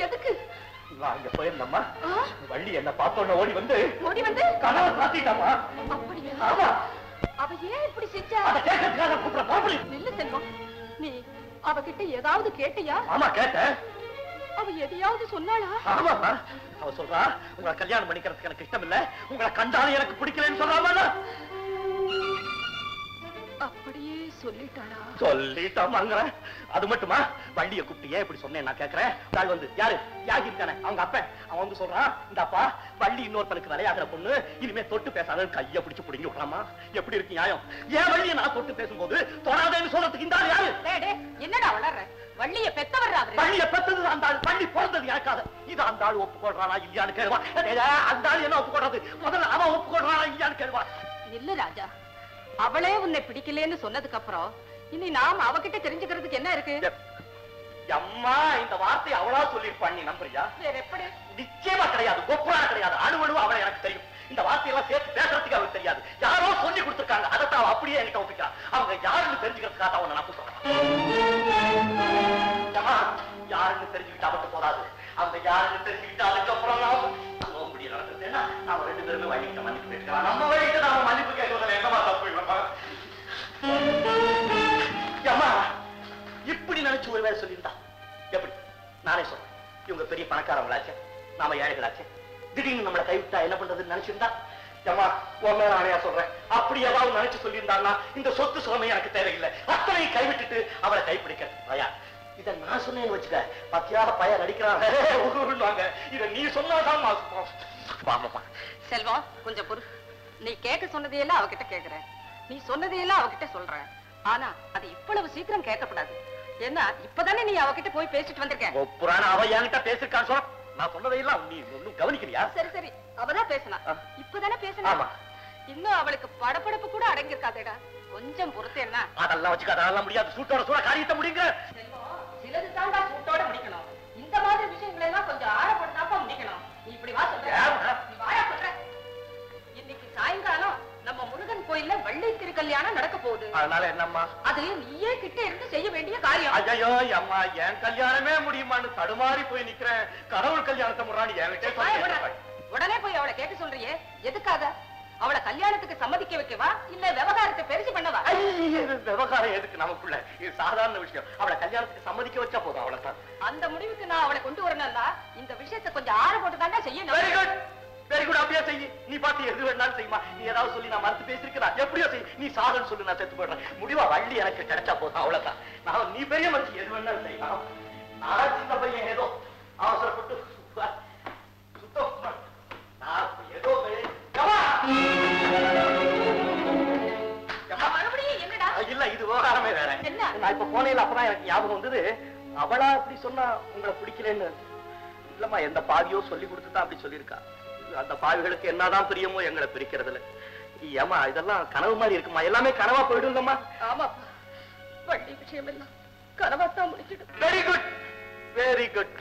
எதுக்கு? நான் இங்க போயிருந்தம்மா, வள்ளி என்ன பார்த்தோன்னு ஓடி வந்து கனவை காட்டிட்டாமா. அப்படியா? ஆமா. அவ ஏன் இப்படி செஞ்சா? அத கேட்கறதுக்காக கூப்பிடுற. இல்ல செல்வம், நீ அவகிட்ட ஏதாவது கேட்டியா? ஆமா கேட்டேன். அவ எதையாவது சொன்னாளா? ஆமாமா, அவ சொல்றா உங்களை கல்யாணம் பண்ணிக்கிறதுக்கு எனக்கு இஷ்டம் இல்ல, உங்களை கண்டாலும் எனக்கு பிடிக்கலன்னு சொல்றாமா. அப்படியே சொல்லிட்டாளா? சொல்லிட்டாமாங்கிற. அது மட்டுமா, வண்டியை கூப்பிட்டு ஏன் இப்படி சொன்னேன் நான் கேட்கிறேன். நாள் வந்து யாரு யாகி இருக்கானே அவங்க அப்பன், அவன் வந்து சொல்றான், இந்த அப்பா வள்ளி இன்னொருத்தனுக்கு விளையாடுற பொண்ணு, இனிமே தொட்டு பேசாத, கையை பிடிச்சு பிடிங்கி விடுறாமா. எப்படி இருக்கு நியாயம்? ஏன் வள்ளியை நான் தொட்டு பேசும்போது தொடாதேன்னு சொல்றதுக்கு இந்த ஆள் யாரு? என்னடா வளர்ற? வள்ளிய பெத்தவர்றா அவரு. வள்ளிய பெத்தது அந்த ஆள், வள்ளி பிறந்தது எனக்காக. இது அந்த ஆள் ஒப்புக்கொள்றானா இல்லையான்னு கேளுவா. அந்த ஆள் என்ன ஒப்புக்கொள்றது? முதல்ல அவன் ஒப்புக்கொள்றானா இல்லையான்னு கேளுவா. இல்ல ராஜா, அவளே உன்னை பிடிக்கலன்னு சொன்னதுக்கு அப்புறம் இனி நாம் அவகிட்ட தெரிஞ்சுக்கிறதுக்கு என்ன இருக்கு? அம்மா, இந்த வார்த்தை அவளா சொல்லிருப்பான், நீ நம்புறியா? வேற எப்படி? நிச்சயமா கிடையாது, ஒப்புறான கிடையாது. அணுவணு அவளை எனக்கு தெரியும். இந்த வார்த்தையெல்லாம் சேர்த்து பேசுறதுக்கு அவளுக்கு தெரியாது. யாரோ சொல்லி கொடுத்துருக்காங்க, அதைத்தான் அவ அப்படியே என்கிட்ட ஒப்பிக்கிறான். அவங்க யாருன்னு தெரிஞ்சுக்கிறதுக்காக அவனை நான் சொல்றேன். யாருன்னு தெரிஞ்சுக்கிட்டு அவட்டு போறாது. அவங்க யாருன்னு தெரிஞ்சுக்கிட்டு அதுக்கப்புறம் நான் முடிய நடக்குதுன்னா நாம ரெண்டு பேருமே வழிகிட்ட மன்னிப்பு கேட்கலாம். நம்ம வழிகிட்ட நாம மன்னிப்பு கேட்கறதுல என்னமா தப்பு இல்லம்மா? அம்மா, இப்படி நினைச்சு ஒரு வேலை சொல்லியிருந்தா எப்படி? நானே சொல்றேன், இவங்க பெரிய பணக்காரங்களாச்சே, நாம ஏழைகளாச்சே, திடீர்னு நம்மளை கைவிட்டா என்ன பண்றதுன்னு நினைச்சிருந்தா, அம்மா உன் மேல ஆணையா சொல்றேன், அப்படி ஏதாவது நினைச்சு சொல்லியிருந்தான்னா இந்த சொத்து சுகமே எனக்கு தேவையில்லை, அத்தனை கைவிட்டுட்டு அவளை கைப்பிடிக்க பயா. இத நான் சொன்னேன்னு வச்சுக்க, பத்தியாக பையன் நடிக்கிறாங்க. இத நீ சொன்னாதான் செல்வம், கொஞ்சம் பொறு. நீ கேட்க சொன்னதையெல்லாம் அவகிட்ட கேட்கிறேன், நீ சொன்னதையெல்லாம் அவகிட்ட சொல்ற. ஆனா அது இவ்வளவு சீக்கிரம் கேட்கப்படாது. ஏன்னா இப்பதானே நீ அவகிட்ட போய் பேசிட்டு வந்திருக்க. புராண அவ என்கிட்ட பேசிருக்கான்னு சொல்ல, நான் சொன்னதையெல்லாம் நீ ஒன்னும் கவனிக்கலையா? சரி சரி, அவதான் பேசினா, இப்பதானே பேசினா. இன்னும் அவளுக்கு படப்படப்பு கூட அடங்கியிருக்காதேடா, கொஞ்சம் பொறுத்து. என்ன அதெல்லாம் வச்சுக்க, அதெல்லாம் முடியாது. சூட்டோட சூட காரியத்தை முடிங்க. சிலது தாண்டா சூட்டோட முடிக்கணும். இந்த மாதிரி விஷயங்களை எல்லாம் கொஞ்சம் ஆழப்படுத்தாப்ப முடிக்கணும். நீ இப்படி வா சொல்ற, நீ வாயா சொல்ற. இன்னைக்கு சாயங்காலம் நம்ம முருகன் கோயில்ல வள்ளி திருக்கல்யாணம் நடக்க போகுது. அதனால என்னம்மா? அது நீயே கிட்ட இருந்து செய்ய வேண்டிய காரியம். ஐயோ அம்மா, என் கல்யாணமே முடியுமான்னு தடுமாறி போய் நிக்கிறேன். கடவுள் கல்யாணத்தை முறான்னு என்கிட்ட உடனே போய் அவளை கேட்க சொல்றியே, எதுக்காக? அவளை கல்யாணத்துக்கு சம்மதிக்க வைக்கவா இல்ல விவகாரத்தை பெருசு பண்ணவா? விவகாரம் எதுக்கு நமக்குள்ள? இது சாதாரண விஷயம். அவளை கல்யாணத்துக்கு சம்மதிக்க வச்சா போதும், அவ்வளவுதான். அந்த முடிவுக்கு நான் அவளை கொண்டு வரணும்னா இந்த விஷயத்தை கொஞ்சம் ஆற போட்டு தாண்டா செய்யணும். Very good, very good. அப்படியே செய்யி. நீ பார்த்து எது வேணாலும் செய்யுமா. நீ ஏதாவது சொல்லி நான் மறுத்து பேசிருக்கா, எப்படியோ செய். நீ சாதன்னு சொல்லு, நான் செத்து போயிடுறேன். முடிவா வள்ளி எனக்கு கிடைச்சா போதும், அவ்வளவுதான். நான் நீ பெரிய மனுஷன், எது வேணாலும் செய்யலாம். நான் சின்ன பையன், ஏதோ அவசரப்பட்டு சுத்தம் ஏதோ இல்ல, இது விவகாரமே வேற. நான் இப்ப போனேன், அப்பதான் எனக்கு ஞாபகம் வந்தது. அவளா அப்படி சொன்னா உங்களை பிடிக்கலன்னு இல்லம்மா, எந்த பாவியோ சொல்லி கொடுத்துதான் அப்படி சொல்லியிருக்கா. அந்த பாவிகளுக்கு என்னதான் பிரியமோ எங்களை பிரிக்கிறதுல. ஏமா இதெல்லாம் கனவு மாதிரி இருக்குமா? எல்லாமே கனவா போயிடும் இல்லம்மா? ஆமா, வள்ளி விஷயம் எல்லாம் கனவாத்தான் முடிச்சிடும். Very good, very good.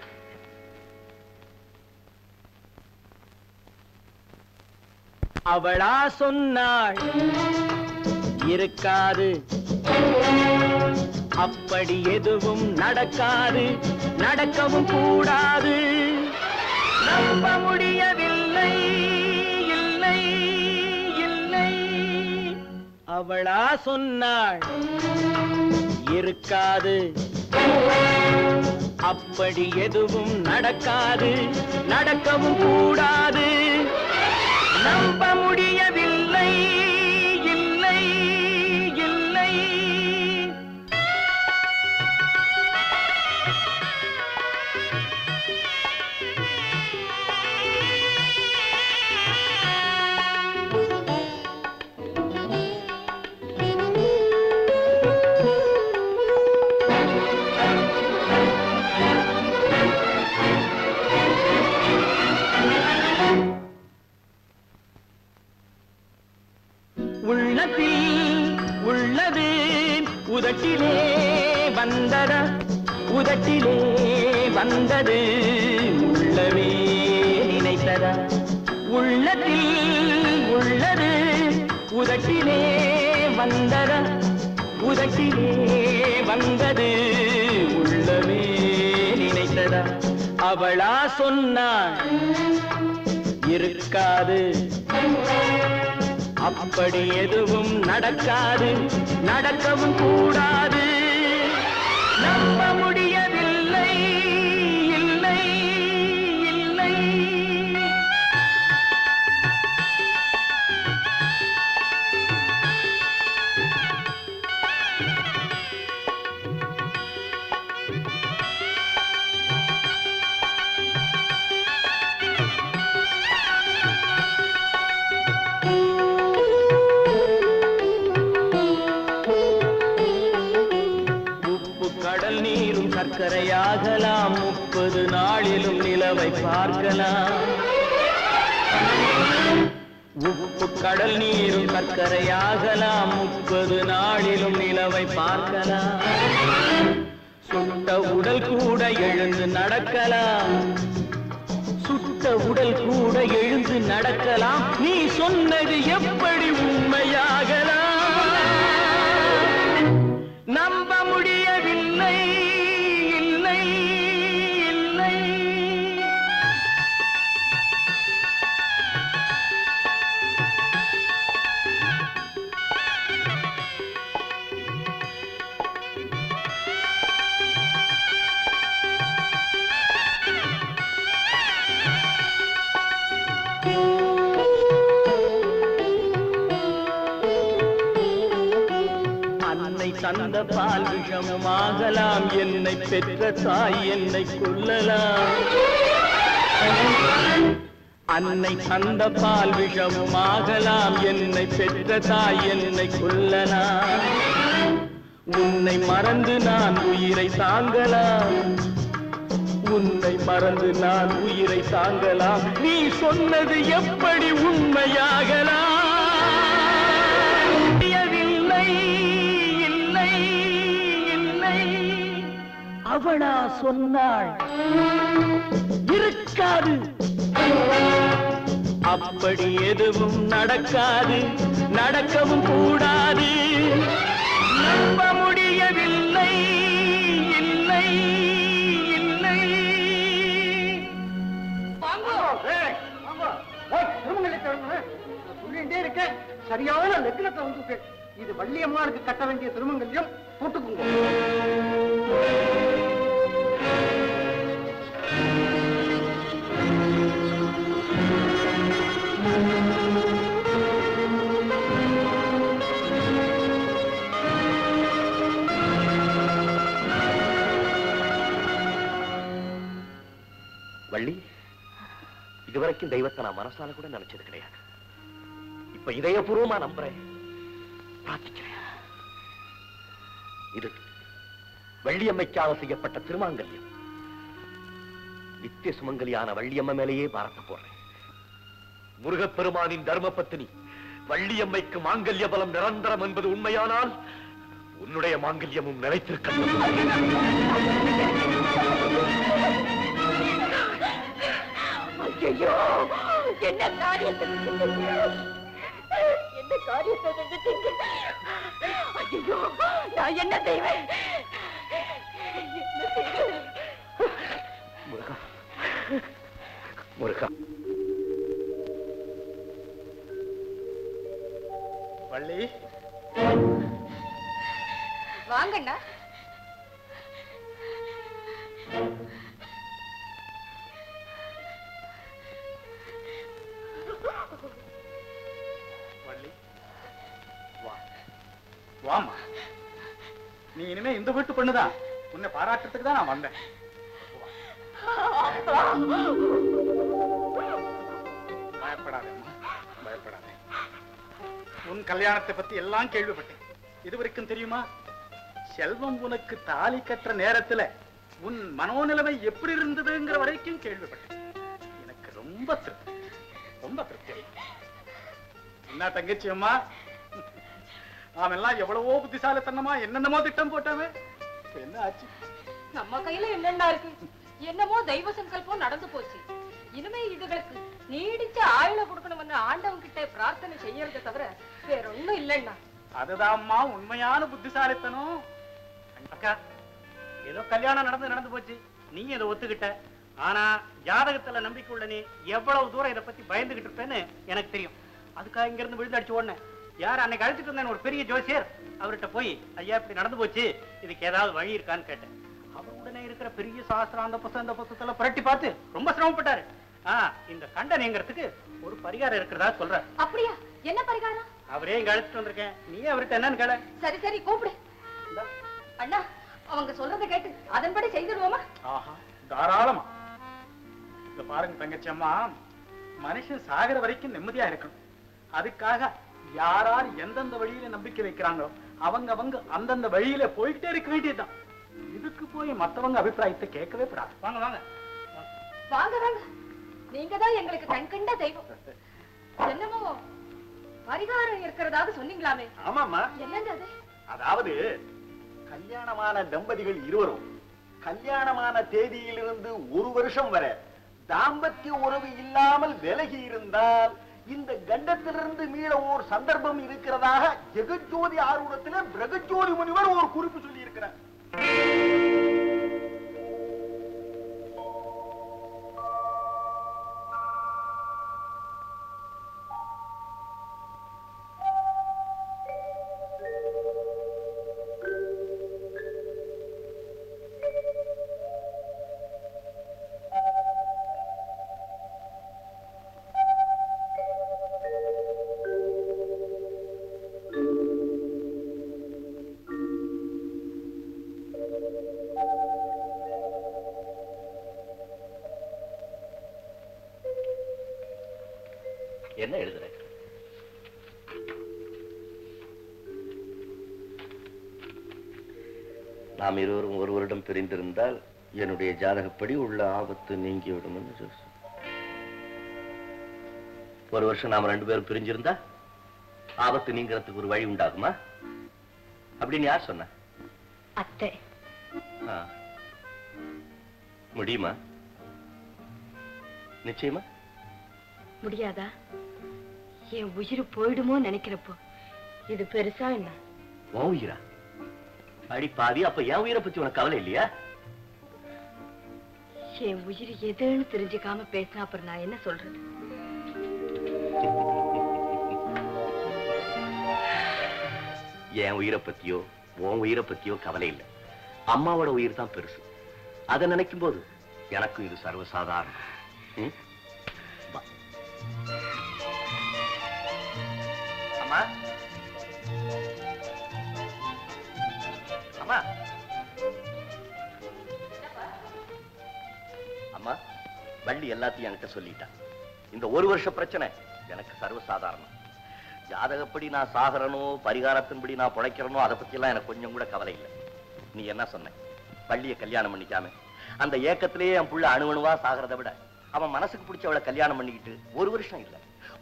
அவளா சொன்னாள் இருக்காது, அப்படி எதுவும் நடக்காது, நடக்கவும் கூடாது. நம்ப முடியவில்லை, இல்லை இல்லை. அவளா சொன்னாள் இருக்காது, அப்படி எதுவும் நடக்காது, நடக்கவும் கூடாது. நம்ப முடியவில்லை, இல்லை இல்லை. உள்ளது உதட்டிலே வந்ததா, உதட்டிலே வந்தது உள்ளவே நினைத்ததா. உள்ளத்தில் உள்ளது உதட்டிலே வந்ததா, உதட்டிலே வந்தது உள்ளவே நினைத்ததா. அவளா சொன்னாள் இருக்காது, அப்படி எதுவும் நடக்காது, நடக்கவும் கூடாது. நம்ப முடியவில்லை, இல்லை இல்லை. கடல் நீரும் சர்க்கரையாகலாம், 30 நாளிலும் நிலவை பார்க்கலாம். உப்பு கடல் நீரும் சர்க்கரையாகலாம், 30 நாளிலும் நிலவை பார்க்கலாம். சுட்ட உடல் கூட எழுந்து நடக்கலாம், சுட்ட உடல் கூட எழுந்து நடக்கலாம். நீ சொன்னது எப்படி உண்மையாகலாம்? நம்ப முடியவில்லை, இல்லை இல்லை. தந்த பால் விஷமாகலாம், என்னை பெற்ற தாய் என்னை கொல்லலாம். அன்னை தந்த பால் விஷமாகலாம், என்னை பெற்ற தாய் என்னை கொல்லலாம். உன்னை மறந்து நான் உயிரை தாங்கலாம், உன்னை மறந்து நான் உயிரை தாங்கலாம். நீ சொன்னது எப்படி உண்மையாகலாம்? அவளா சொன்னாள் இருக்காது, அப்படி எதுவும் நடக்காது, நடக்கவும் கூடாது. நம்ப முடியவில்லை, இல்லை இல்லை. சொல்லிட்டே இருக்க, சரியான லக்னத்தை வந்து இது வள்ளியம்மாளுக்கு கட்ட வேண்டிய திருமங்கல்யம் போட்டுக்குங்க. வள்ளி, இதுவரைக்கும் தெய்வத்தை நான் மனசால கூட நினைச்சது கிடையாது. இப்ப இதயபூர்வமா நம்புறேன், பிரார்த்திக்கிறேன். இது வள்ளியம்மைக்காக செய்யப்பட்ட திருமாங்கல்யம். நித்திய சுமங்கலியான வள்ளியம்மை மேலேயே பாரத்தை போடுறேன். முருகப்பெருமானின் தர்ம பத்தினி வள்ளியம்மைக்கு மாங்கல்ய பலம் நிரந்தரம் என்பது உண்மையானால் உன்னுடைய மாங்கல்யமும் நிலைத்திருக்க. ஐயோ, என்ன காரியத்தை செஞ்சுட்டீங்க? ஐயோ, நான் என்ன செய்வேன்? முருகா, முருகா. வள்ளி, வாங்கண்ணா. வள்ளி, வாமா. நீ இனிமே இந்த வீட்டு பொண்ணுதான். உன்னை பாராட்டுறதுக்கு தான் நான் வந்தேன். பயப்படாதே அம்மா, பயப்படாதே. உன் கல்யாணத்தை பத்தி எல்லாம் கேள்விப்பட்டேன். இதுவரைக்கும் தெரியுமா, செல்வம் உனக்கு தாலி கட்டுற நேரத்துல உன் மனோநிலைமை எப்படி இருந்ததுங்கிற வரைக்கும் கேள்விப்பட்டேன். எனக்கு ரொம்ப திருப்தி, ரொம்ப திருப்தி. என்ன தங்கச்சி அம்மா, நாமெல்லாம் எவ்வளவோ புத்திசாலித்தனமா என்னென்னமோ திட்டம் போட்டாமே, என்ன ஆச்சு? நம்ம கையில என்னென்ன இருக்கு? என்னமோ தெய்வ சங்கல்பம் நடந்து போச்சு. இனிமே இதுகளுக்கு நீடிச்ச ஆயுள கொடுக்கணும்னு ஆண்டவன் கிட்ட பிரார்த்தனை செய்யறதை தவிர வேற ஒண்ணும் இல்லைன்னா. அதுதான்மா உண்மையான புத்திசாலித்தனம். அக்கா, ஏதோ கல்யாணம் நடந்து போச்சு, நீ அதை ஒத்துக்கிட்ட. ஆனா ஜாதகத்துல நம்பிக்கை உள்ள நீ எவ்வளவு தூரம் இதை பத்தி பயந்துகிட்டு இருப்பேன்னு எனக்கு தெரியும். அதுக்காக இங்க இருந்து விழுந்து அடிச்சு ஓடனே யார் அன்னைக்கு அழைச்சிட்டு இருந்தேன் ஒரு பெரிய ஜோசியர், அவர்கிட்ட போய் ஐயா இப்படி நடந்து போச்சு, இதுக்கு ஏதாவது வழி இருக்கான்னு கேட்டேன். அவர் உடனே இருக்கிற பெரிய சாஸ்திரம் அந்த புத்தகத்துல புரட்டி பார்த்து ரொம்ப சிரமப்பட்டாரு. இந்த கண்டனைங்கிறதுக்கு ஒரு பரிகாரம் இருக்கிறதா சொல்ற. அப்படியா? என்ன பரிகாரம்? அவரே இங்க அழைச்சிட்டு வந்திருக்கேன், நீ அவர்கிட்ட என்னன்னு கேள. சரி சரி கூப்பிடு. அண்ணா அவங்க சொல்றதை கேட்டு அதன்படி செய்திடுவோமா? ஆஹா, தாராளமா. இத பாருங்க தங்கச்சி அம்மா, மனுஷன் சாகிற வரைக்கும் நிம்மதியா இருக்கணும். அதுக்காக யார் எந்தெந்த வழியில நம்பிக்கை வைக்கிறாங்களோ அவங்க அந்தந்த வழியில போயிட்டே இருக்க வேண்டியதுதான். இதுக்கு போய் மத்தவங்க அபிப்பிராயத்தை கேட்கவே கூடாது. வாங்க வாங்க வாங்க வாங்க, நீங்க தான் எங்களுக்கு கண்கண்ட தெய்வம். என்னமோ பரிகாரம் இருக்கிறதாக சொன்னீங்களாமே? ஆமாமா. என்னங்க அது? அதாவது கல்யாணமான தம்பதிகள் இருவரும் கல்யாணமான தேதியிலிருந்து 1 வருஷம் வரை தாம்பத்திய உறவு இல்லாமல் விலகி இருந்தால் இந்த கண்டத்திலிருந்து மீள ஓர் சந்தர்ப்பம் இருக்கிறதாக ஜெகஜோதி ஆரூடத்திலே பிரகஜோதி முனிவர் ஒரு குறிப்பு சொல்லி இருக்கிறார். என்ன எழுதுற? நாம் இருவரும் 1 வருடம் பிரிந்திருந்தால் என்னுடைய ஜாதகப்படி உள்ள ஆபத்து நீங்கிவிடும். 1 வருஷம் நாம 2 பேரும் பிரிஞ்சிருந்தா ஆபத்து நீங்கிறதுக்கு ஒரு வழி உண்டாகுமா அப்படின்னு யார் சொன்ன? அத்தை. முடியுமா? நிச்சயமா முடியாதா? என் உயிர் போயிடுமோ நினைக்கிறப்போ இது பெருசா என்ன? உன் உயிரா? அடி பாவி, அப்ப என் உயிரை பத்தி உனக்கு கவலை இல்லையா? என் உயிர் எதுன்னு தெரிஞ்சுக்காம பேசினா அப்புறம் நான் என்ன சொல்றது? என் உயிரை பத்தியோ உன் உயிரை பத்தியோ கவலை இல்லை. அம்மாவோட உயிர் தான் பெருசு. அதை நினைக்கும் போது எனக்கும் இது சர்வசாதாரணம். அம்மா அம்மா அம்மா, வள்ளி எல்லாத்தையும் என்கிட்ட சொல்லிட்டா. இந்த 1 வருஷ பிரச்சனை எனக்கு சர்வசாதாரணம். ஜாதகப்படி நான் சாகரனோ பரிகாரத்தின்படி நான் பிழைக்கிறனோ அதை பத்தி எல்லாம் எனக்கு கொஞ்சம் கூட கவலை இல்லை. நீ என்ன சொன்ன? வள்ளியை கல்யாணம் பண்ணிக்காம அந்த ஏக்கத்திலேயே என் புள்ள அணுவணுவா சாகிறத விட அவன் மனசுக்கு பிடிச்சவளை கல்யாணம் பண்ணிக்கிட்டு 1 வருஷம் இல்லை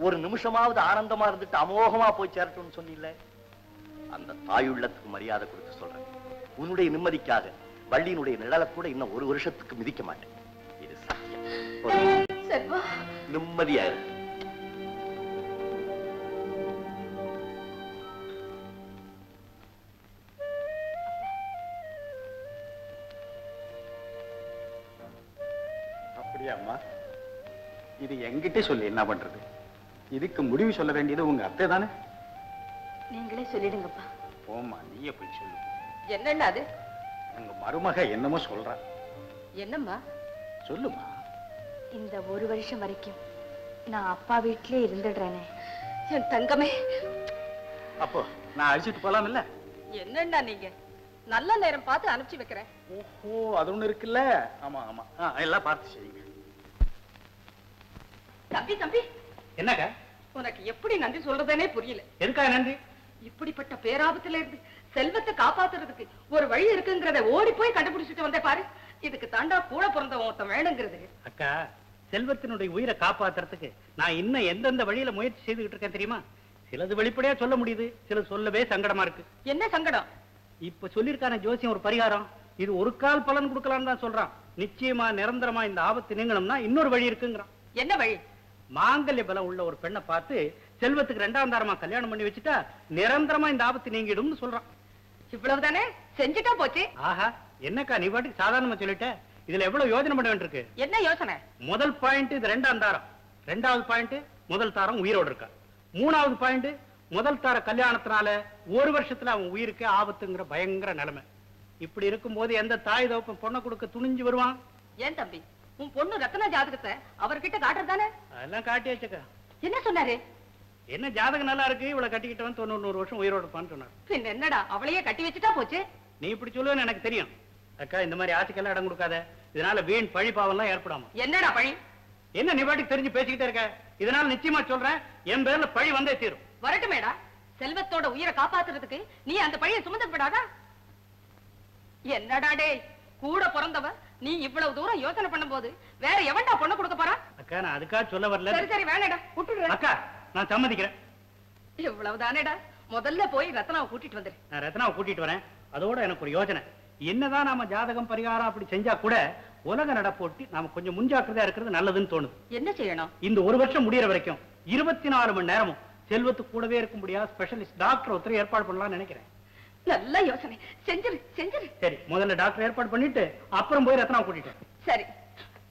1 நிமிஷமாவது ஆனந்தமா இருந்துட்டு அமோகமா போய் சேரட்டும்னு சொன்னில்ல, அந்த தாயுள்ளத்துக்கு மரியாதை கொடுத்து சொல்றேன். உன்னுடைய நிம்மதிக்காக வள்ளியினுடைய நிழலை கூட இன்னும் 1 வருஷத்துக்கு மிதிக்க மாட்டேன். இது சத்தியம். நிம்மதியா இருக்கு. அப்படியா அம்மா? இது என்கிட்ட சொல்லி என்ன பண்றது? இதுக்கு முடிவு சொல்ல வேண்டியது உங்க அத்தை தானே? நீங்களே சொல்லிடுங்கப்பா. போம்மா, நீயே போய் சொல்லு. என்னன்னா அது? உங்க மருமக என்னமோ சொல்றா. என்னம்மா? சொல்லுமா. இந்த 1 வருஷம் வரைக்கும் நான் அப்பா வீட்டிலே இருந்துடுறேனே என் தங்கமே. அப்போ நான் அழிச்சிட்டு போலாம் இல்ல? என்னன்னா நீங்க நல்ல நேரம் பார்த்து அனுப்பிச்சு வைக்கிறேன். ஓஹோ, அது ஒண்ணு இருக்குல்ல. ஆமா ஆமா, எல்லாம் பார்த்து செய்யுங்க. தம்பி தம்பி, என்னக்கா? உனக்கு எப்படி நன்றி சொல்றதுனே புரியல. எதுக்கா நன்றி? இப்படிப்பட்ட பேராபத்துல இருந்து செல்வத்தை காப்பாத்துறதுக்கு ஒரு வழி இருக்குங்கிறத ஓடி போய் கண்டுபிடிச்சிட்டு வந்தே பாரு. இதுக்கு தாண்டா கூட பிறந்தவன் ஒருத்தன் வேணுங்கிறது. அக்கா, செல்வத்தினுடைய உயிரை காப்பாத்துறதுக்கு நான் இன்னும் எந்தெந்த வழியில முயற்சி செய்துகிட்டு இருக்கேன் தெரியுமா? சிலது வெளிப்படையா சொல்ல முடியுது, சிலது சொல்லவே சங்கடமா இருக்கு. என்ன சங்கடம்? இப்ப சொல்லிருக்கான ஜோசியம் ஒரு பரிகாரம். இது ஒரு கால் பலன் கொடுக்கலாம்னு தான் சொல்றான். நிச்சயமா நிரந்தரமா இந்த ஆபத்து நீங்கணும்னா இன்னொரு வழி இருக்குங்கிறான். என்ன வழி? மாங்கல்ய பலம் உள்ள ஒரு பெண்ணை பார்த்து செல்வத்துக்கு 2ஆம் தாரமா கல்யாணம் பண்ணி வச்சுட்டா நிரந்தரமா இந்த ஆபத்து நீங்கிடும் சொல்றான். இவ்வளவுதானே? செஞ்சுட்டா போச்சு. ஆஹா, என்னக்கா நீ பாட்டுக்கு சாதாரணமா சொல்லிட்ட? இதுல எவ்வளவு யோசனை பண்ண வேண்டியிருக்கு. என்ன யோசனை? முதல் பாயிண்ட் இது ரெண்டாம் தாரம், ரெண்டாவது பாயிண்ட் முதல் தாரம் உயிரோடு இருக்கா, மூணாவது பாயிண்ட் முதல் தார கல்யாணத்தினால ஒரு வருஷத்துல அவன் உயிருக்கு ஆபத்துங்கிற பயங்கர நிலைமை. இப்படி இருக்கும்போது எந்த தாய் தகப்பன் பொண்ணை கொடுக்க துணிஞ்சு வருவான்? ஏன் தம்பி, உன் பொண்ணு ரத்னா ஜாதகத்தை அவர்கிட்ட காட்டுறதானே? அதெல்லாம் காட்டி வச்சுக்க. என்ன சொன்னாரு? என்ன ஜாதகம் நல்லா இருக்கு, இவளை கட்டிக்கிட்டவன் 90 வருஷம் உயிரோடு இருப்பான்னு சொன்னார். பின்ன என்னடா, அவளையே கட்டி வச்சுட்டா போச்சு. நீ இப்படி சொல்லுவேன்னு எனக்கு தெரியும். அக்கா, இந்த மாதிரி ஆசைக்கெல்லாம் இடம் கொடுக்காத. இதனால வீண் பழி பாவம்லாம் ஏற்படாம. என்னடா பழி? என்ன நீ பாட்டுக்கு தெரிஞ்சு பேசிக்கிட்டே இருக்க? இதனால நிச்சயமா சொல்றேன், என் பேர்ல பழி வந்தே தீரும். வரட்டுமேடா, செல்வத்தோட உயிரை காப்பாத்துறதுக்கு நீ அந்த பழியை சுமந்துப்படாதா? என்னடா டே, கூட பிறந்தவ நீ இவ்வளவு தூரம் யோசனை பண்ணும்போது வேற எவன்டா பொண்ணு கொடுக்க போறா? அக்கா, நான் அதுக்காக சொல்ல வரல. சரி சரி, வேணடா, விட்டுடுறேன். அக்கா, நான் சம்மதிக்கிறேன். இவ்வளவுதானேடா, முதல்ல போய் ரத்னாவை கூட்டிட்டு வந்துரு. நான் ரத்னாவை கூட்டிட்டு வரேன். அதோட எனக்கு ஒரு யோசனை. என்னதான் நாம ஜாதகம் பரிகாரம் அப்படி செஞ்சா கூட உலக நடப்போட்டி நாம கொஞ்சம் முன்ஜாக்கிரதையா இருக்கிறது நல்லதுன்னு தோணுது. என்ன செய்யணும்? இந்த ஒரு வருஷம் முடியற வரைக்கும் 24 மணி நேரமும் செல்வத்து கூடவே இருக்க முடியாத ஸ்பெஷலிஸ்ட் டாக்டர் ஒருத்தர் ஏற்பாடு பண்ணலாம்னு நினைக்கிறேன். நல்ல யோசனை, செஞ்சிரு செஞ்சிரு. சரி, முதல்ல டாக்டர் ஏற்பாடு பண்ணிட்டு அப்புறம் போய் ரத்னாவை கூட்டிட்டு. சரி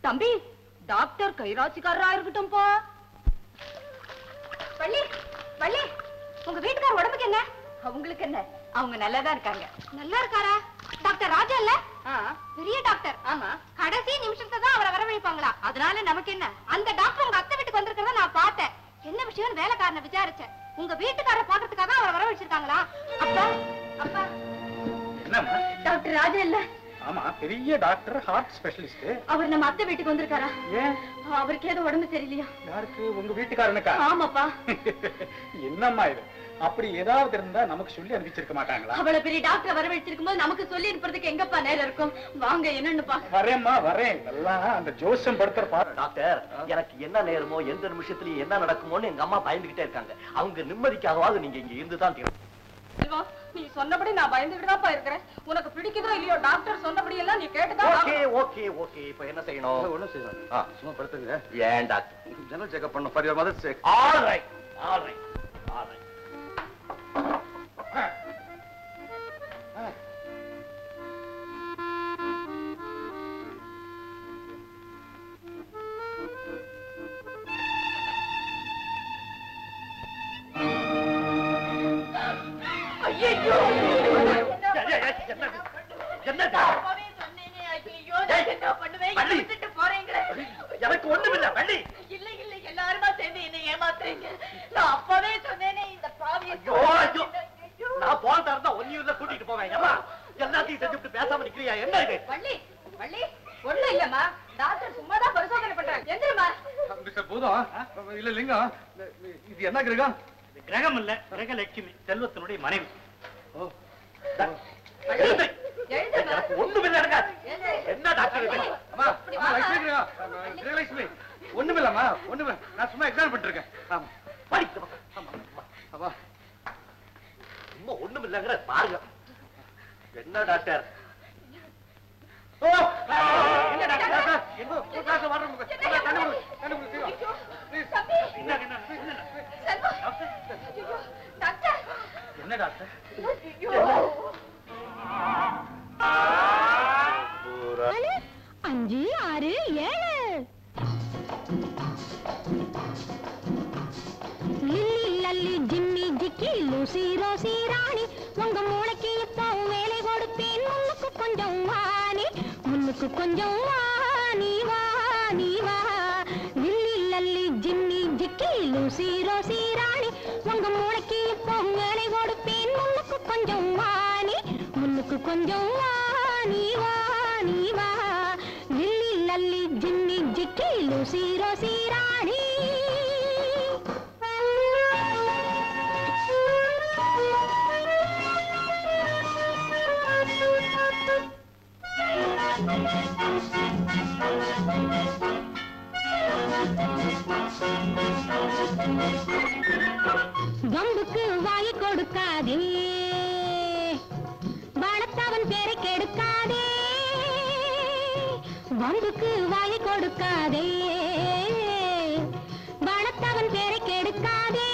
தம்பி, டாக்டர் கைராசிக்காரரா இருக்கட்டும்பா. பள்ளி பள்ளி, உங்க வீட்டுக்கார உடம்புக்கு என்ன? அவங்களுக்கு என்ன, அவங்க நல்லாதான் இருக்காங்க. நல்லா இருக்காரா? டாக்டர் ராஜா இல்ல? பெரிய டாக்டர். ஆமா, கடைசி நிமிஷத்தை தான் அவரை வரவழைப்பாங்களா? அதனால நமக்கு என்ன? அந்த டாக்டர் உங்க அத்தை வீட்டுக்கு வந்திருக்கிறத நான் பார்த்தேன். என்ன விஷயம் வேலைக்காரனை விசாரிச்சேன். உங்க வீட்டுக்காரரை பாக்குறதுக்காக அவரை வரவழைச்சிருக்காங்களா? அப்பா அப்பா, என்னம்மா? டாக்டர் ராஜா இல்ல? ஆமா, பெரிய டாக்டர், ஹார்ட் ஸ்பெஷலிஸ்ட். அவர் நம்ம அத்தை வீட்டுக்கு வந்திருக்காரா? ஏன்? அவருக்கு ஏதோ உடம்பு சரியில்லையா? யாருக்கு? உங்க வீட்டுக்காரனுக்கா? ஆமாப்பா. என்னம்மா இது? அப்படி ஏதாவது இருந்தா நமக்கு சொல்லி அனுப்பிச்சிருக்க மாட்டாங்களா? அவ்வளவு பெரிய டாக்டர் வரவழைச்சிருக்கும் போது நமக்கு சொல்லி அனுப்புறதுக்கு எங்கப்பா நேரம் இருக்கும்? வாங்க, என்னன்னு பா. வரேம்மா, வரேன். எல்லாம் அந்த ஜோசியம் படுத்துற பாரு. டாக்டர், எனக்கு என்ன நேரமோ எந்த நிமிஷத்துலயும் என்ன நடக்குமோன்னு எங்க அம்மா பயந்துகிட்டே இருக்காங்க. அவங்க நிம்மதிக்காகவாது நீங்க இங்க இருந்துதான் தீரும். செல்வம், நீ சொன்னபடி நான் பயந்துகிட்டுதான்ப்பா இருக்கிறேன். உனக்கு பிடிக்குதோ இல்லையோ, டாக்டர் சொன்னபடி எல்லாம் நீ கேட்டுதான். ஓகே ஓகே ஓகே, இப்போ என்ன செய்யணும்? ஒண்ணும் செய்யணும். சும்மா படுத்துங்க. ஏன் டாக்டர்? ஜெனரல் செக்அப் பண்ண for your mother's sake. All right all right all right. ஐயோ, எனக்கு ஒண்ணுமில்ல வள்ளி. இல்ல இல்ல, எல்லாருமா சேர்ந்து என்ன ஏமாத்துறீங்க. நான் அப்பவே சொன்னேனே இந்த பாவியை. ஐயோ ஐயோ, நான் போறதா இருந்தா ஒன்னியூர்ல கூட்டிட்டு போவேன். ஏமா எல்லாத்தையும் செஞ்சுட்டு பேசாம நிக்கிறியா? என்ன இது? வள்ளி வள்ளி, ஒண்ணு இல்லம்மா, டாக்டர் சும்மாதான் பரிசோதனை பண்றாங்க. எந்திரமா. மிஸ்டர் பூதம், இல்ல லிங்கம், இது என்ன கிரகம்? இது கிரகம் இல்ல, கிரகலட்சுமி, செல்வத்தினுடைய மனைவி. ஓ, எழுந்து. எழுந்துமா. எனக்கு ஒண்ணுமில்ல இருக்காது. என்ன டாக்டர் இது? அம்மா, அம்மா, லட்சுமி கிரகம், கிரகலட்சுமி. ஒண்ணுமில்லம்மா, ஒண்ணுமில்ல. நான் சும்மா எக்ஸாம் பண்ணிருக்கேன். ஆமா, படிக்க அப்பா. சும்மா ஒண்ணுமில்லங்கிற பாருங்க. என்ன டாக்டர்? ஓ, என்ன டாக்டர்? எங்க ஒரு கிளாஸ் வாட்டர் கொடுங்க. தண்ணி கொடுங்க, தண்ணி கொடுங்க, சீக்கிரம். ப்ளீஸ். என்ன என்ன செல்வம். ஐயோ, டாக்டர். என்ன டாக்டர்? ஐயோ. 5, 6, 7. Lilly Lalli Jimmy Jikki Lucy Rosy Rani, உங்க மூளைக்கு இப்போ வேலை கொடுப்பேன். முன்னுக்கு கொஞ்சம் வாணி, முன்னுக்கு கொஞ்சம் வாணி வாணி வா. Lilly Lalli Jimmy Jikki Lucy Rosy Rani, உங்க மூளைக்கு இப்போ வேலை கொடுப்பேன். முன்னுக்கு கொஞ்சம் வாணி, முன்னுக்கு கொஞ்சம் வாணி வாணி வா. Lilly Lalli Jimmy Jikki Lucy Rosy Rani. வம்புக்கு வாய் கொடுக்காதே, வளர்த்தவன் பேரை கெடுக்காதே. வம்புக்கு வாய் கொடுக்காதே, வளர்த்தவன் பேரை கெடுக்காதே.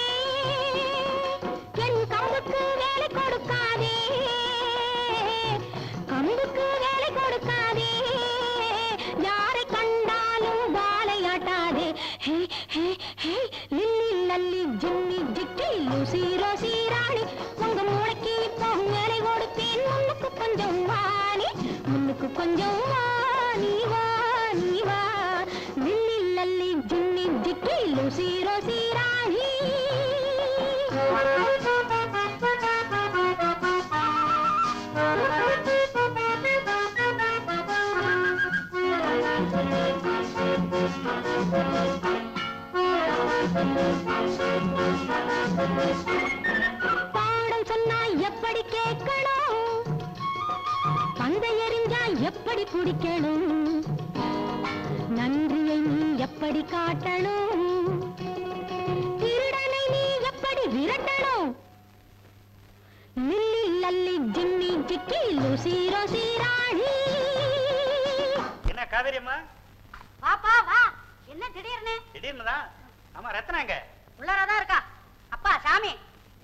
என் கம்புக்கு வேலை கொடுக்காதே, கம்புக்கு வேலை கொடுக்காதே. கேட்கணும், பந்தை எறிஞ்சா எப்படி குடிக்கணும், நன்றியை நீ எப்படி காட்டணும், திருடனை நீ எப்படி விரட்டணும். Lilly Lalli Jimmy Jikki Lucy Rosy Rani. என்ன காவேரியம்மா? வாப்பா வா. என்ன திடீர்னு? திடீர்னு தான். ஆமா, ரத்னாங்க உள்ளாரதான் இருக்கா. அப்பா சாமி,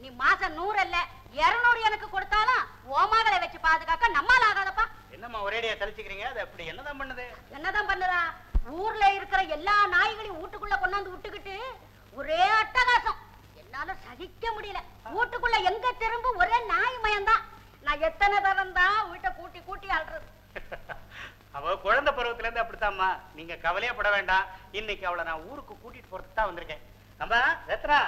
நீ மாசம் 100 இல்ல 200 எனக்கு கொடுத்தாலும் ஓமாகளை வச்சு பாதுகாக்க நம்மால ஆகாதப்பா. என்னம்மா ஒரேடியா தலிச்சுக்கிறீங்க? அது அப்படி என்னதான் பண்ணுது? என்னதான் பண்ணுதா? ஊர்ல இருக்கிற எல்லா நாய்களையும் வீட்டுக்குள்ள கொண்டாந்து விட்டுக்கிட்டு ஒரே அட்டகாசம். என்னால சகிக்க முடியல. வீட்டுக்குள்ள எங்க திரும்ப ஒரே நாய் மயம்தான். நான் எத்தனை தரம் தான் வீட்டை கூட்டி கூட்டி அழுறது. அவ குழந்தை பருவத்துல இருந்து அப்படித்தாம்மா. நீங்க கவலையே பட வேண்டாம். இன்னைக்கு அவளை நான் ஊருக்கு கூட்டிட்டு போறதுக்கு தான் வந்திருக்கேன். அம்மா ரத்னா,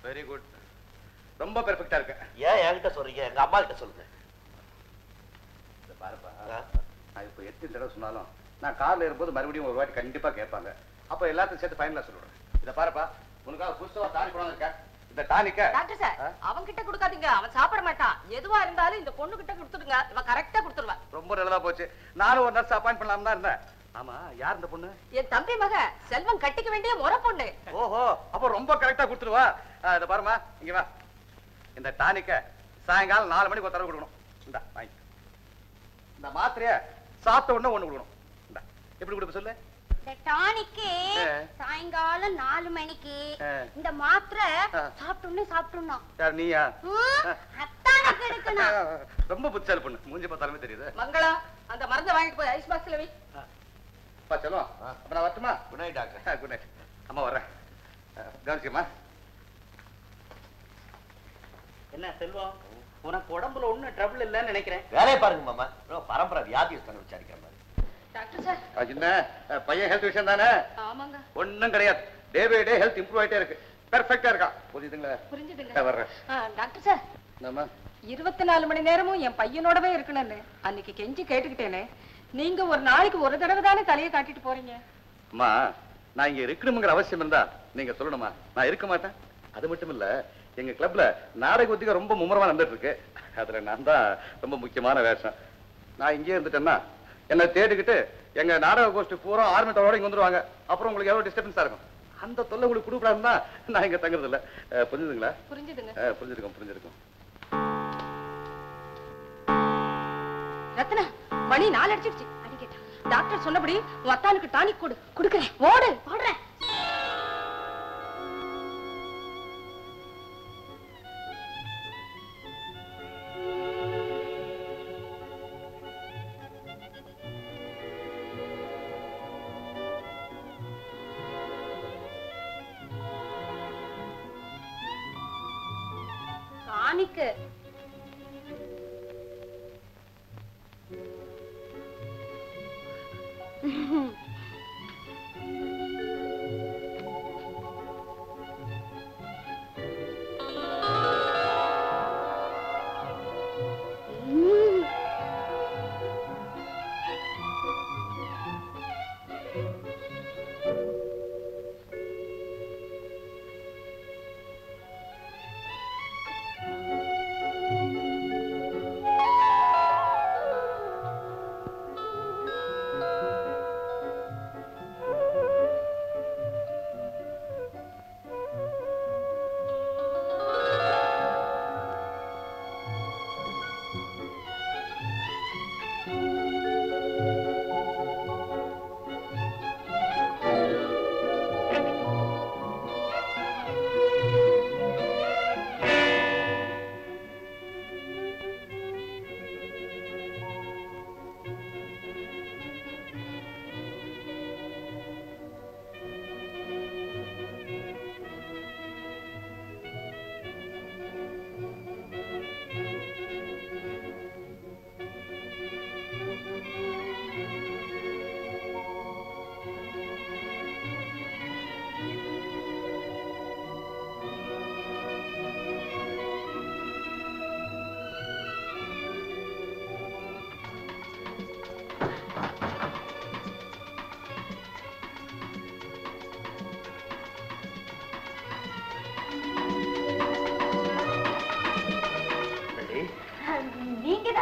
வெரி குட், ரொம்ப பெர்ஃபெக்ட்டா இருக்க. ஏன் என்கிட்ட சொல்றீங்க? எங்க அம்மா கிட்ட சொல்லுங்க. பாருப்பா, நான் இப்போ எத்தனை தடவை சொன்னாலும் நான் கார்ல இருக்கும்போது மறுபடியும் ஒரு வாட்டி கண்டிப்பா கேட்பாங்க. அப்ப எல்லாத்தையும் சேர்த்து ஃபைனலா சொல்லுவேன். இத பாருப்பா, உனக்காக புதுசா டானிக் கொண்டு வந்திருக்கேன். இந்த டானிக்க டாக்டர் சார், அவன் கிட்ட கொடுக்காதீங்க. அவன் சாப்பிட மாட்டான். எதுவா இருந்தாலும் இந்த பொண்ணு கிட்ட கொடுத்துடுங்க. இவன் கரெக்டா கொடுத்துருவா. ரொம்ப நல்லதா போச்சு. நானும் ஒரு நர்ஸ் அப்பாயிண்ட் பண்ணலாம் தான் இருந்தேன். ஆமா, யார் இந்த பொண்ணு? என் தம்பி மக செல்வம் கட்டிக்க வேண்டிய முறை பொண்ணு. ஓஹோ, அப்ப ரொம்ப கரெக்டா கொடுத்துருவா. இத பாருமா, இங்க வா. இந்த டானிக்க சாயங்காலம் 4 மணிக்கு ஒரு தடவை கொடுக்கணும். இந்தா வாங்கி. இந்த மாத்திரைய சாப்பிட்ட உடனே ஒண்ணு கொடுக்கணும். இந்தா, எப்படி கொடுப்ப சொல்லு. இந்த டானிக்கு சாயங்காலம் 4 மணிக்கு, இந்த மாத்திரை சாப்பிட்டோன்னே சாப்பிட்டோம். யார், நீயா? அத்தானுக்கு எடுக்கணும். ரொம்ப புத்திசாலி பொண்ணு, மூஞ்சி பார்த்தாலுமே தெரியுது. மங்களா, அந்த மருந்தை வாங்கிட்டு போய் ஐஸ் பாக்ஸ்ல வை. பா செல்வம், அப்ப நான் வரட்டுமா? Good night doctor. Good night. அம்மா வர்றேன். கவனிச்சுமா. என்ன செல்வம், உனக்கு உடம்புல ஒண்ணும் ட்ரபிள் இல்லைன்னு நினைக்கிறேன். வேலையை பாருங்க மாமா. பரம்பரை வியாதியஸ்தான விசாரிக்கிற மாதிரி. டாக்டர் சார், என்ன பையன் ஹெல்த் விஷயம் தானே? ஆமாங்க. ஒண்ணும் கிடையாது. Day by day health improve ஆயிட்டே இருக்கு. பெர்ஃபெக்ட்டா இருக்கா. புரியுதுங்களா? புரிஞ்சுதுங்க. வர்றேன். டாக்டர் சார், என்னம்மா? 24 மணி நேரமும் என் பையனோடவே இருக்கணும்னு அன்னைக்கு கெஞ்சி கேட்டுக்கிட்டேனே. நீங்க ஒரு நாளைக்கு ஒரு தடவை தானே தலையை காட்டிட்டு போறீங்க. அம்மா, நான் இங்க இருக்கணுங்கிற அவசியம் இருந்தா நீங்க சொல்லணுமா? நான் இருக்க மாட்டேன். அது மட்டும் இல்ல, எங்க கிளப்ல நாடக ஒத்திகை ரொம்ப மும்முரமா நடந்துட்டு இருக்கு. அதுல நான் தான் ரொம்ப முக்கியமான வேஷம். நான் இங்கே இருந்துட்டேன்னா என்ன தேடிக்கிட்டு எங்க நாடக கோஷ்டி பூரா ஆர்மிட்டோட இங்க வந்துருவாங்க. அப்புறம் உங்களுக்கு எவ்வளவு டிஸ்டர்பன்ஸா இருக்கும். அந்த தொல்லை உங்களுக்கு கொடுக்கூடாதுன்னா நான் இங்க தங்குறது இல்ல. புரிஞ்சுதுங்களா? புரிஞ்சுதுங்க. புரிஞ்சிருக்கும். ரத்னா, மணி 4 அடிச்சிருச்சு. அடிக்கட்டா. டாக்டர் சொன்னபடி உன் அத்தானுக்கு டானிக் கொடு. கொடுக்கறேன். ஓடு. ஓடுறேன். டானிக்கு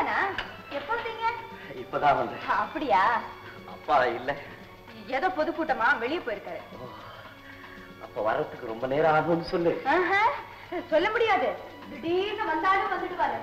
நீதானா? எப்போ வந்தீங்க? இப்பதான் வந்தேன். அப்படியா? அப்பா இல்ல. ஏதோ பொதுக்கூட்டமா வெளியே போயிருக்காரு. அப்ப வர்றதுக்கு ரொம்ப நேரம் ஆகும்னு சொல்லு. சொல்ல முடியாது, திடீர்னு வந்தாலும் வந்துடுவாரு.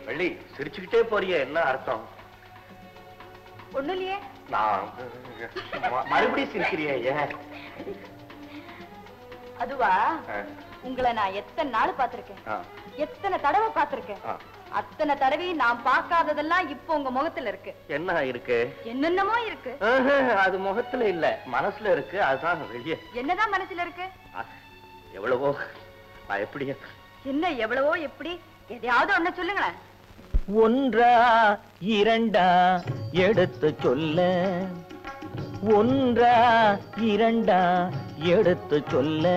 வள்ளி, சிரிச்சுக்கிட்டே போறிய, என்ன அர்த்தம்? ஒண்ணு இல்லையே. நான் மறுபடியும் சிரிக்கிறிய ஏன்? அதுவா, உங்களை நான் எத்தனை நாள் பார்த்திருக்கேன், எத்தனை தடவை பார்த்திருக்கேன். அத்தனை தடவை நான் பார்க்காததெல்லாம் இப்போ உங்க முகத்துல இருக்கு. என்ன இருக்கு? என்னென்னமோ இருக்கு. அது முகத்துல இல்ல, மனசுல இருக்கு. அதுதான் வெளியே. என்னதான் மனசுல இருக்கு? எவ்வளவோ. நான் எப்படி? என்ன எவ்வளவோ எப்படி? எதையாவது ஒண்ணு சொல்லுங்களேன். ஒன்றா இரண்டா எடுத்து சொல்ல, ஒன்றா இரண்டா எடுத்து சொல்ல,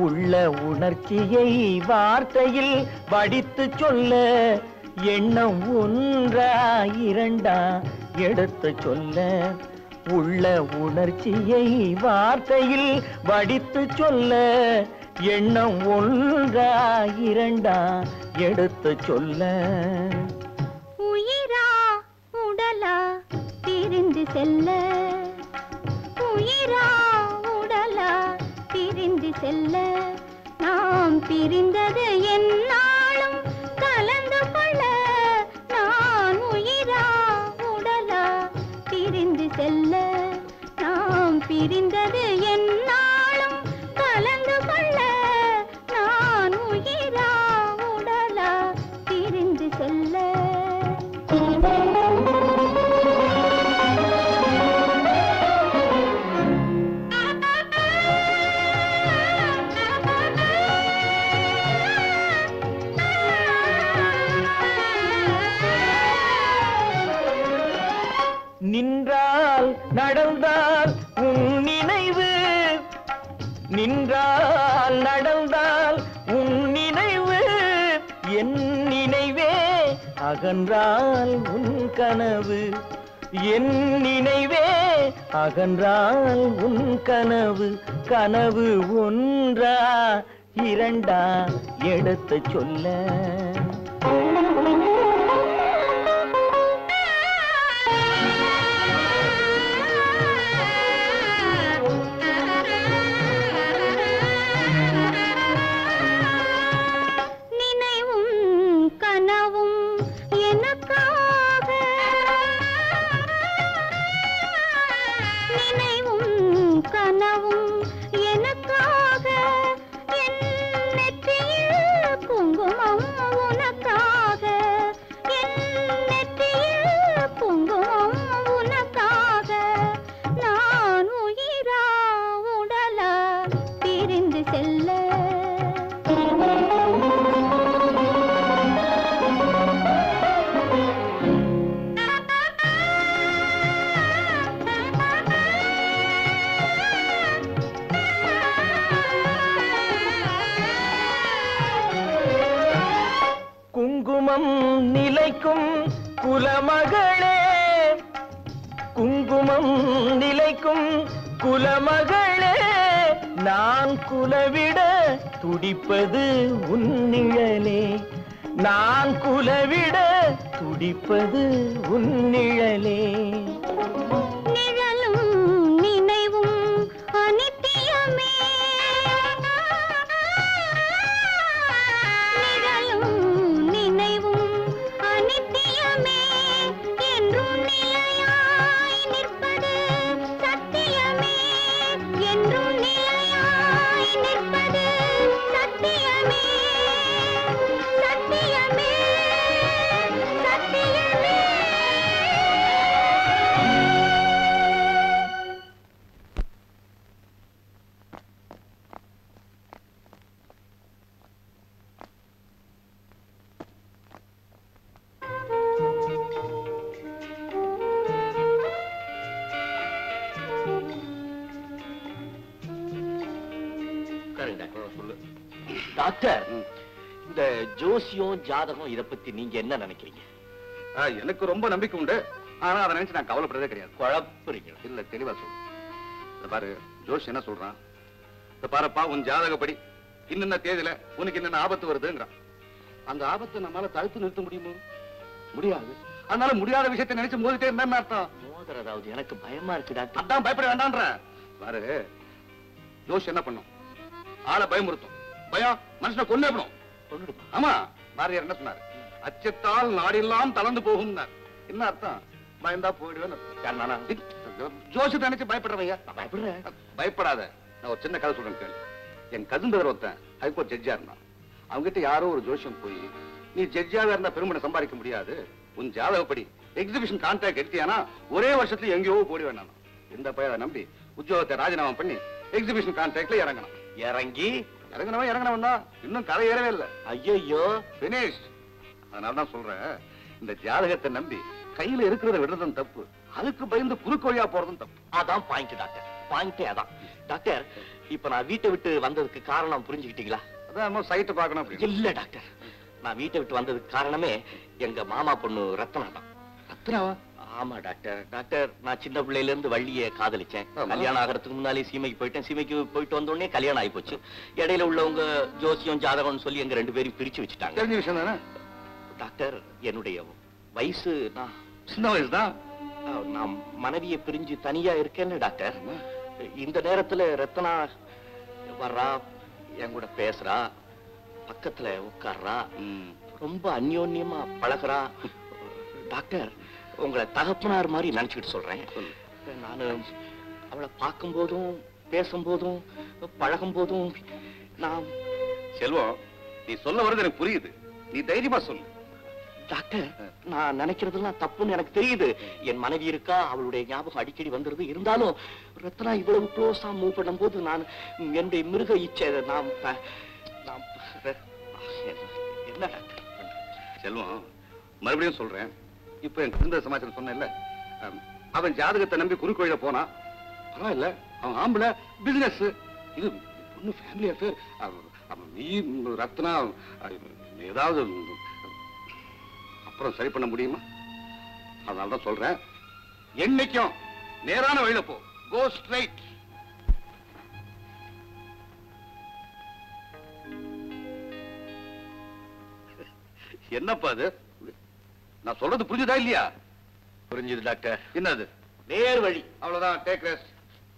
உள்ள உணர்ச்சியை வார்த்தையில் வடித்து சொல்ல, எண்ணம் ஒன்றா இரண்டா எடுத்து சொல்ல, உள்ள உணர்ச்சியை வார்த்தையில் வடித்து சொல்ல, எண்ணம் ஒன்றா இரண்டா எடுத்து சொல்ல. உயிரா உடலா பிரிந்து செல்ல, உயிரா உடலா பிரிந்து செல்ல, நாம் பிரிந்தது என்னாலும் கலந்து கொள்ள, நான் உயிரா உடலா பிரிந்து செல்ல, நாம் பிரிந்தது என்னாலும் கலந்து கொள்ள, நான் உயிரா உடலா பிரிந்து செல்ல. நின்றால் நடந்தால் உன் நினைவு, நின்றால் நடந்தால் உன் நினைவு, என் நினைவே அகன்றால் உன் கனவு, என் நினைவே அகன்றால் உன் கனவு, கனவு ஒன்றா இரண்டா எடுத்து சொல்ல. குங்குமம் நிலைக்கும் குலமகளே, குங்குமம் நிலைக்கும் குலமகளே, நான் குலவிட துடிப்பது உன் நிழலே, நான் குலவிட துடிப்பது உன் நிழலே. நிழலும் நினைவும் அனித்தியமே, நிழலும் நினைவும் அனித்தியமே, என்றும் நிலையாய் நிற்பது சத்தியமே, என்றும் நிலையாய் நிற்பது சத்தியமே, சத்தியமே, சத்தியமே. டாக்டர், இந்த ஜோசியம் ஜாதகம் இத பத்தி நீங்க என்ன நினைக்கிறீங்க? எனக்கு ரொம்ப நம்பிக்கை உண்டு. ஆனா அதை நினைச்சு நான் கவலைப்படுறதே கிடையாது. குழப்பறீங்க? இல்ல, தெளிவா சொல்லு. இத பாரு, ஜோஷ் என்ன சொல்றான்? இத பாருப்பா, உன் ஜாதகப்படி இன்னென்ன தேதியில உனக்கு என்னென்ன ஆபத்து வருதுங்கிறான். அந்த ஆபத்தை நம்மளால தடுத்து நிறுத்த முடியுமோ? முடியாது. அதனால முடியாத விஷயத்தை நினைச்சு மோதிட்டே என்ன அர்த்தம்? மோதுறதாவது எனக்கு பயமா இருக்கு டாக்டர். அதான் பயப்பட வேண்டான்ற. பாரு, ஜோஷ் என்ன பண்ணும்? ஆளை பயமுறுத்தும். பயம் மனுஷனை கொன்னேப்படும். கொன்னுடுமா? ஆமா, பாரதியார் என்ன சொன்னாரு? அச்சத்தால் நாடெல்லாம் தளர்ந்து போகும். என்ன அர்த்தம்? பயந்தா போயிடுவேன். ஜோஷத்தை நினைச்சு பயப்படுறவையா? பயப்படுறேன். பயப்படாத. நான் ஒரு சின்ன கதை சொல்றேன் கேளு. என் கசின் பிரதர் ஒருத்தன் ஹைகோர்ட் ஜட்ஜா இருந்தான். அவங்ககிட்ட யாரோ ஒரு ஜோஷம் போய், நீ ஜட்ஜாக இருந்தா பெருமனை சம்பாதிக்க முடியாது, உன் ஜாதகப்படி எக்ஸிபிஷன் கான்ட்ராக்ட் எடுத்தியானா ஒரே வருஷத்துல எங்கேயோ போடி வேண்டாம். இந்த பையனை நம்பி உத்தியோகத்தை ராஜினாமா பண்ணி எக்ஸிபிஷன் கான்ட்ராக்ட்ல இறங்கணும். இறங்கினவன் தான். இன்னும் கதை ஏறவே இல்லை. ஐயோ, பினிஷ். அதனாலதான் சொல்றேன், இந்த ஜாதகத்தை நம்பி கையில இருக்கிறத விடுறதும் தப்பு, அதுக்கு பயந்து குறுக்கு வழியா போறதும் தப்பு. அதான் பாயிண்ட் டாக்டர். பாயிண்டே அதான். டாக்டர், இப்ப நான் வீட்டை விட்டு வந்ததுக்கு காரணம் புரிஞ்சுக்கிட்டீங்களா? அதான் சைட்டு பார்க்கணும் அப்படின்னு. இல்ல டாக்டர், நான் வீட்டை விட்டு வந்ததுக்கு காரணமே எங்க மாமா பொண்ணு ரத்னா தான். ரத்னாவா? ஆமா டாக்டர். டாக்டர், நான் சின்ன பிள்ளையில இருந்து வள்ளியை காதலிச்சேன். கல்யாணம் ஆகிறதுக்கு முன்னாலே சீமைக்கு போயிட்டேன். சீமைக்கு போயிட்டு வந்த உடனே கல்யாணம் ஆகி போச்சு. இடையில உள்ளவங்க ஜோசியம் ஜாதகம்னு சொல்லி எங்க 2 பேரையும் பிரிச்சு வச்சுட்டாங்க. தெரிஞ்ச விஷயம் தானே டாக்டர். என்னுடைய வயசு, நான் சின்ன வயசுதான். நான் மனைவியை பிரிஞ்சு தனியா இருக்கேன்னு டாக்டர். இந்த நேரத்துல ரத்னா வர்றா, என் கூட பேசுறா, பக்கத்துல உட்கார்றா, ரொம்ப அந்யோன்யமா பழகுறா. டாக்டர், உங்களை தகப்பனார் மாதிரி நினைச்சுக்கிட்டு சொல்றேன். நானு அவளை பார்க்கும் போதும் பேசும்போதும் பழகும் போதும் நான்... செல்வம், நீ சொல்ல வர்றது எனக்கு புரியுது. நீ தைரியமா சொல்லு. டாக்டர், நான் நினைக்கிறதெல்லாம் தப்புன்னு எனக்கு தெரியுது. என் மனைவி இருக்கா, அவளுடைய ஞாபகம் அடிக்கடி வந்துருது. இருந்தாலும் ரத்னா இவ்வளவு க்ளோஸா மூவ் பண்ணும் போது நான் என்னுடைய மிருக இச்சை என்ன டாக்டர்? செல்வம், மறுபடியும் சொல்றேன், இப்ப என் குடும்ப சமாச்சாரம் சொன்னேன்ல, அவன் ஜாதகத்தை நம்பி குறுக்கு வழியில போனா பரவாயில்ல. அவன் ஆம்பளை, பிசினஸ், இது பொண்ணு ஃபேமிலி அஃபேர். நீ ரத்னா ஏதாவது அப்புறம் சரி பண்ண முடியுமா? அதனாலதான் சொல்றேன், என்னைக்கும் நேரான வழியில போ. Go straight. என்னப்பா அது? நான் சொல்றது புரிஞ்சுதா இல்லையா? புரிஞ்சுது டாக்டர். என்னது? நேர் வழி. அவ்வளவுதான். Take rest.